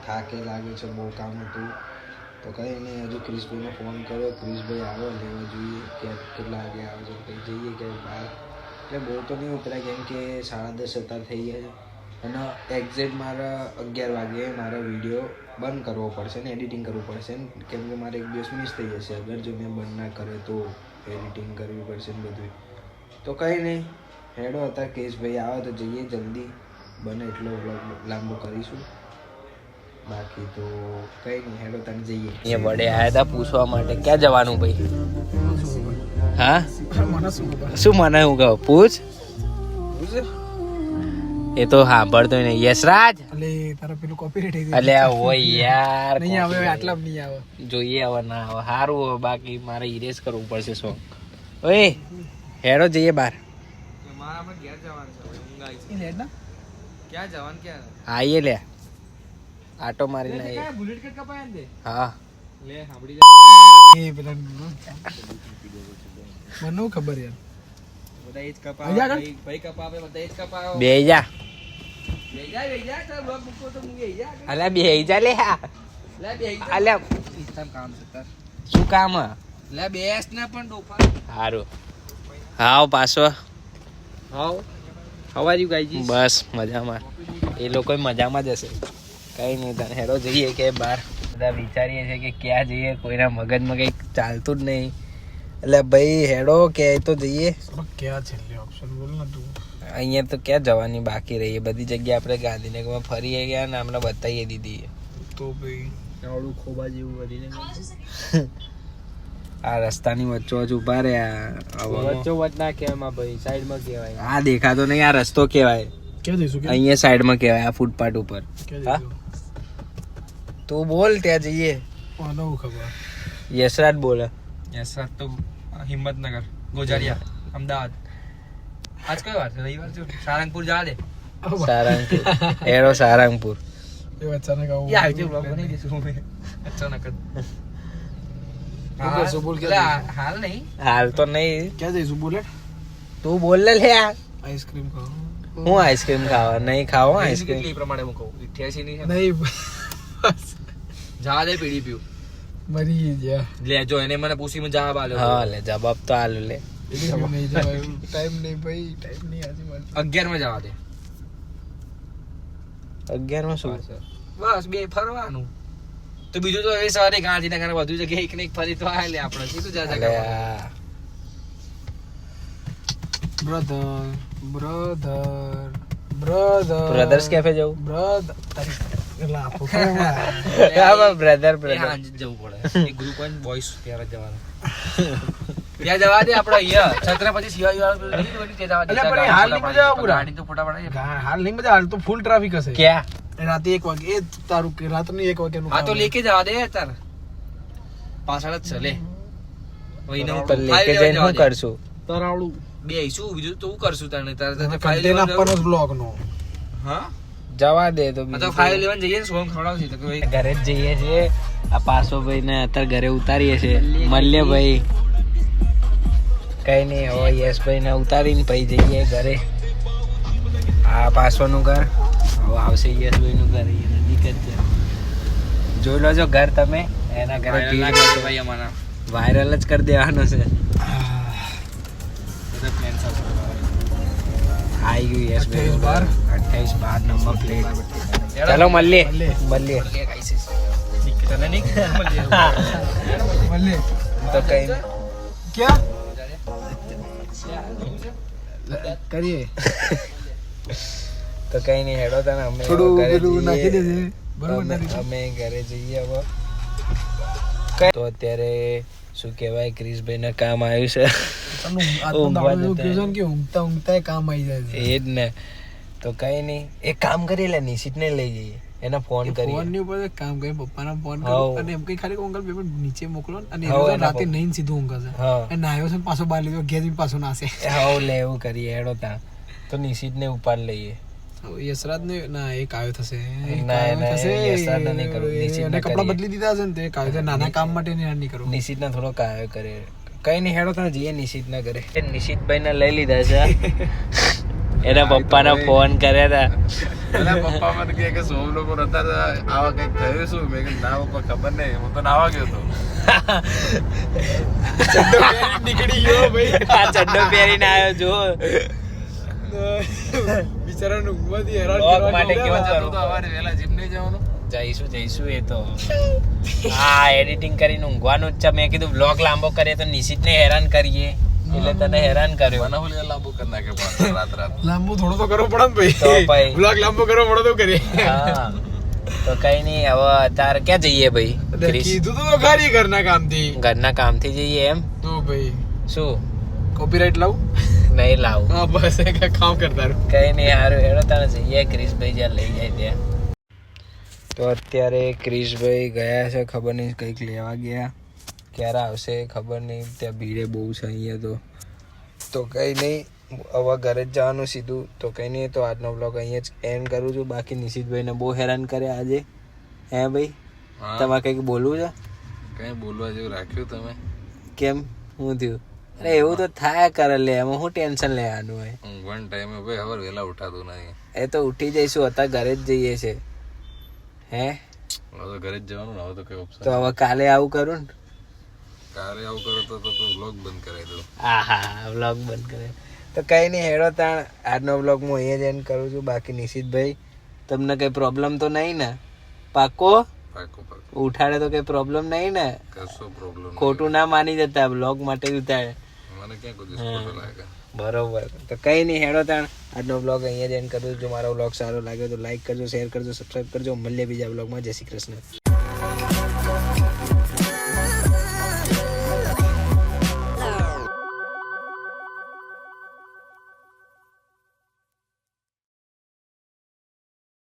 થાકે લાગે છે, બહુ કામ હતું. તો કંઈ નહીં, હજુ ક્રિશભાઈને ફોન કર્યો, ક્રિશભાઈ આવે લેવા જોઈએ કે કેટલા વાગે આવે છે, કંઈ જઈએ કે બહાર. એટલે બહુ તો નહીં ઉતરાય કેમ કે 10:30 અત્યારે થઈ ગયા છે અને એક્ઝેક્ટ મારા 11 વાગે મારા વિડીયો બંધ કરવો પડશે ને એડિટિંગ કરવું પડશે ને, કેમ કે મારે એક દિવસ મિસ થઈ જશે અગર જો મેં બંધ ના કરે તો એડિટિંગ કરવી પડશે ને બધું. તો કંઈ નહીં, હેડો હતા કેશભાઈ આવે તો જઈએ જલ્દી, બને એટલો વ્લોગ લાંબો કરીશું. બાકી તો કંઈ નહીં, હેડો તને જઈએ. અહીંયા વડે આવ્યા હતા પૂછવા માટે ક્યાં જવાનું ભાઈ? હા શું મને હું કહું પૂછ. એ તો સાંભળતો નહીં. યશરાજ અલ્યા હોય યાર, જોઈએ હવે ના આવે સારું હવે, બાકી મારે ઇરેઝ કરવું પડશે સોંગ. ઓય હેડો જઈએ બહાર. આઈએ લે આટો મારીને હા ખબર યાર બે જા અલ્યા બે જા લે અલ્યા શું કામ સારું હાવ પાછો બસ મજામાં. એ લોકો મજામાં જ હશે. કઈ નહીં તને હેડો જઈએ કે બહાર. બધા વિચારીએ છીએ કે ક્યાં જઈએ, કોઈના મગજમાં કંઈક ચાલતું જ નહીં. એટલે ભાઈ હેડો કે તો જઈએ. ક્યાં છેલ્લે ઓપ્શન બોલ ને તું. અહીંયા તો ક્યાં જવાની બાકી રહી, બધી જગ્યાએ આપણે ગાંધીનગરમાં ફરીએ ગયા ને હમણાં બતાવીએ દીધી તો ભાઈ આવડું ખોબા જેવું કરીને આ રસ્તાની વચ્ચો વચ્ચ ઉભા રહ્યા. વચ્ચો વચ્ચ ના કહેવાય ભાઈ, સાઈડમાં કહેવાય. આ દેખાતો નહીં, આ રસ્તો કહેવાય. ક્યાં જઈશું? અહીંયા સાઈડમાં કહેવાય, આ ફૂટપાથ ઉપર. હા તું બોલ ત્યાં જઈએ. કોનો ખબર? યશરાજ બોલે. યશરાજ તો હિંમતનગર, ગોજારિયા, અમદાવાદ. આજ કઈ વાર છે? રવિવાર છે. સારંગપુર જવા દે. સારંગપુર એરો સારંગપુર. એ અચાનક આવું યા આવી બ્લોગ બનાવી દઈશું અમે અચાનક જ. હાલ નહીં, હાલ તો નહીં. ક્યાં જઈશું બોલે? તું બોલ લે લે. આઈસ્ક્રીમ ખાવ. હું આઈસ્ક્રીમ ખાવા નહીં ખાવો આઈસ્ક્રીમ. કેટલી પ્રમાણે હું કહું 88 ની છે. નહીં જવા દે પીડી પીવું. મરી જા. લે જો એને મને પૂછી જવાબ આલ્યો. હા લે જવાબ તો આલુ લે. નહીં જવાય, ટાઈમ નહીં ભાઈ, ટાઈમ નહીં આજે મારે. 11 માં જવા દે. 11 માં શું? બસ બે ફરવાનું. તો બીજું તો એ સવારે ગાંધીનગર બધું જગ્યાએ એક ને એક ફરી તો આલે આપણે સીધું જા જા. બ્રધર્સ કેફે જવું. બ્રધર જવું પડે. એક ગ્રુપ હોય બોયસ ત્યારે જવાનું. ત્યાં જવા દે આપણે અહીંયા છત્રપતિ શિવાજી હાલ નહીં મજા, હાલ તો ફૂલ ટ્રાફિક હશે. ક્યાં? રાતે 1 વાગે એ તારું કે રાતની 1 વાગ્યાનું હા તો લેકે જવા દે તાર પાછળ જ ચલે. તો લેકે જઈને શું કરશું? તરાવડું બે આવીશું, બીજું તો શું કરશું તને? તારે કન્ટેન આપવાનો બ્લોગ નો. હા જવા દે તો તો 511 જઈએ ને સોંગ ખવડાવશે તો કે ઘરે જ જઈએ છીએ. આ પાસો ભાઈ ને અત્યારે ઘરે ઉતારીએ છીએ. મળીએ ભાઈ. કઈ નહીં હવે યશભાઈ ને ઉતારીને પછી જઈએ ઘરે. આ પાસવાનું ઘર હવે આવશે યશભાઈ નું ઘર. નજીક જ છે, જોઈ લો છો ઘર તમે. એના ઘરે ભાઈ અમારા વાયરલ જ કરી દેવાનો છે. આવી ગયું યશભાઈ 28/12 નંબર પ્લેટ. ચાલો મળીએ. તો કઈ ક્યાં કરીએ તો કઈ નહીં હેડો તને અમે થોડું ઘરે પેલું નાખી જઈએ. દેજે. બરોબર અમે ઘરે જઈએ હવે. તો અત્યારે શું કહેવાય, ક્રિશભાઈ ને કામ આવ્યું છે. ઊંઘતા કામ આવી જાય છે. એ જ ને. તો કઈ નહીં એક કામ કરી લે, નિશિત ને લઈ જઈએ. એને ફોન કરી ફોન ની ઉપર કામ કરી, પપ્પાને ફોન હાઉ. કરો અને એમ કઈ ખાલી અંકલ પેમેન્ટ નીચે મોકલો અને હાઉ, એ એના રાતે પપ્પા. નહીં સીધું ઊંઘે છે. હા અને નાયો છે પાછો બહાર લીધો, ઘેર પાછો નાશે. હાઉ લે એવું કરીએ હેડો ત્યાં. તો નિશિત ને ઉપાડ લઈએ. યશરાજ ને ના એક આવ્યો થશે. ના, યશરાજને નહીં કરવું, નિશિતને એને કપડા કરીએ. બદલી દીધા છે ને તે એક આવ્યો છે. નાના કામ માટે નહીં કરવું. નિશિત ને થોડો કાયો કરે. કઈ નહીં હેડો ત્યાં જઈએ નિશિત ના ઘરે. નિશિતભાઈ ને લઈ લીધા છે. એના પપ્પાને ફોન કર્યા એના પપ્પા મને કહે કે સોમ લોકો નતા આવા કંઈક થયું શું? મેં કીધું ના પપ્પા ખબર નહીં, હું તો નાવા ગયો હતો. નીકળી ગયો ભાઈ. હતા આ ચડ્ડો પહેરીને આવ્યો જો બિચારાને ઊંઘમાંથી હેરાન Vlog કરવાની માટે કેવું ઉડાડવા. કરું? તો સવારે વહેલા જીમ નહીં જવાનું. જઈશું એ તો હા એડિટિંગ કરીને ઊંઘવાનું જ છે મેં કીધું બ્લોગ લાંબો કરીએ તો નિશિતને હેરાન કરીએ એટલે તને હેરાન કર્યો મને બોલે લાંબો કરી નાખે પાછો રાત. લાંબો થોડો તો કરવો પડે ને તો ભાઈ. ભાઈ. બ્લોગ લાંબો કરવો પડે તો કરીએ. હા તો કઈ નહીં હવે તારે ક્યાં જઈએ ભાઈ ક્રિસ કીધું તો ખરી ઘરના કામથી. ઘરના કામથી જઈએ એમ તો ભાઈ શું કોપીરાઈટ લાવું. નહીં લાવું હા બસ એક કામ કરતા રહો. કઈ નહીં સારું હેડો તારે જઈએ ક્રિશભાઈ જ્યાં લઈ જાય ત્યાં તો અત્યારે ક્રિશભાઈ ગયા છે ખબર નહીં કંઈક લેવા ગયા ક્યારે આવશે ખબર નહીં ત્યાં ભીડે બહુ છે અહીંયા તો કંઈ નહીં હવે ઘરે જ જવાનું સીધું તો કંઈ નહીં તો આજનો બ્લોગ અહીંયા જ એન્ડ કરું છું બાકી નિશિતભાઈને બહુ હેરાન કરે આજે હે ભાઈ તમારે કંઈક બોલવું છે કઈ બોલવા જેવું રાખ્યું તમે? કેમ શું થયું અરે એવું તો થાય કરે લે એમાં શું ટેન્શન લેવાનું હોય ઊંઘવાના ટાઈમે ભાઈ હવે વહેલા ઉઠાતું નહીં. એ તો ઉઠી જઈશું અત્યારે ઘરે જ જઈએ છે હે હવે તો ઘરે જ જવાનું ને. હવે તો કઈ ઓપ્શન. તો હવે કાલે આવું કરું ને કાલે આવું કરો તો વ્લોગ બંધ કરાવી દઉં. હા વ્લોગ બંધ કરે તો કઈ નહીં હેડો તાણ આજનો વ્લોગ હું અહીંયા જ એન્ડ કરું છું બાકી નિશિતભાઈ તમને કઈ પ્રોબ્લેમ તો નહીં ને પાકો પાકું પાકું. ઉઠાડે તો કઈ પ્રોબ્લેમ નહીં ને કશો પ્રોબ્લેમ. ખોટું ના માની જતા વ્લોગ માટે જ ઉતારે મને ક્યાં કોઈ દિવસ ખોટું લાગે. બરોબર તો કઈ નહીં હેડો તાણ આજનો વ્લોગ અહીંયા જ એન્ડ કરું છું જો મારો વ્લોગ સારો લાગ્યો તો લાઈક કરજો શેર કરજો સબસ્ક્રાઈબ કરજો મળીએ બીજા વ્લોગમાં જય શ્રી કૃષ્ણ